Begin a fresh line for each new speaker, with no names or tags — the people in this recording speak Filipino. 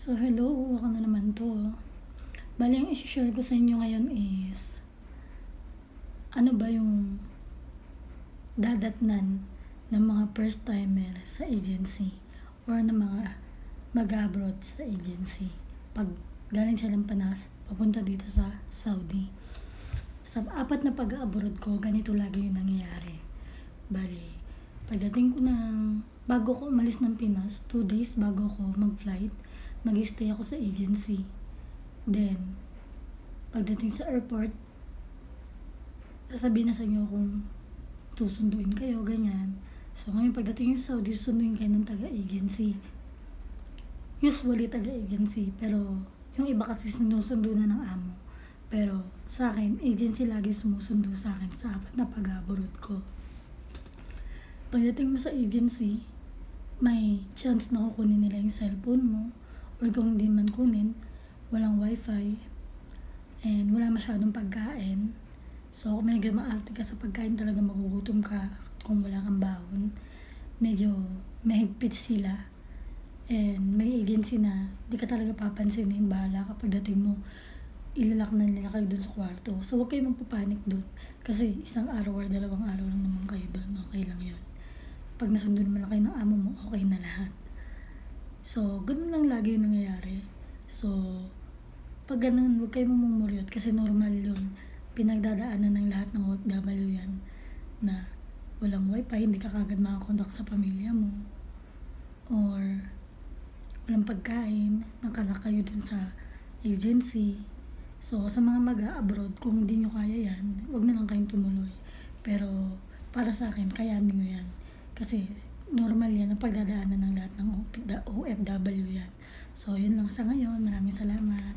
So hello, ako na naman to. Bali, ang isi-share ko sa inyo ngayon is ano ba yung dadatnan ng mga first timer sa agency or ng mga mag-abroad sa agency pag galing silang Pinas papunta dito sa Saudi. Sa 4 na pag-abroad ko, ganito lagi yung nangyayari. Bali, pagdating ko bago ko umalis ng Pinas, 2 days bago ko mag-flight, nag-stay ako sa agency. Then, pagdating sa airport, sasabihin na sa inyo kung susunduin kayo, ganyan. So, ngayon pagdating sa Saudi, susunduin kayo ng taga-agency. Usually taga-agency, pero yung iba kasi sinusundo na ng amo. Pero sa akin, agency lagi sumusundo sa akin sa 4 na pag-abroad ko. Pagdating mo sa agency, may chance na kukunin nila yung cellphone mo, or kung hindi man kunin, walang wifi, and wala masyadong pagkain. So, kung medyo maarte ka sa pagkain, talaga magugutom ka kung wala kang baon. Medyo mahigpit sila. And may agency na di ka talaga papansinin, bahala ka pagdating mo, ilalak na nila kayo dun sa kwarto. So, huwag kayo magpapanik dun. Kasi 1 araw or 2 araw lang naman kayo dun. Okay lang yun. Pag nasundo naman na kayo ng amo mo, okay na lahat. So, ganun lang lagi yung nangyayari. So, pag ganun, huwag kayo mamumuryot kasi normal yun. Pinagdadaanan ng lahat ng OFW yan na walang wifi, hindi ka kagad makakontak sa pamilya mo. Or walang pagkain, nakalak kayo dun sa agency. So, sa mga mag-a-abroad, kung hindi nyo kaya yan, huwag na lang kayong tumuloy. Pero, para sa akin, kayanin nyo yan. Kasi, normal yan ang pagdadaanan ng lahat ng OFW yan. So, yun lang sa ngayon. Maraming salamat.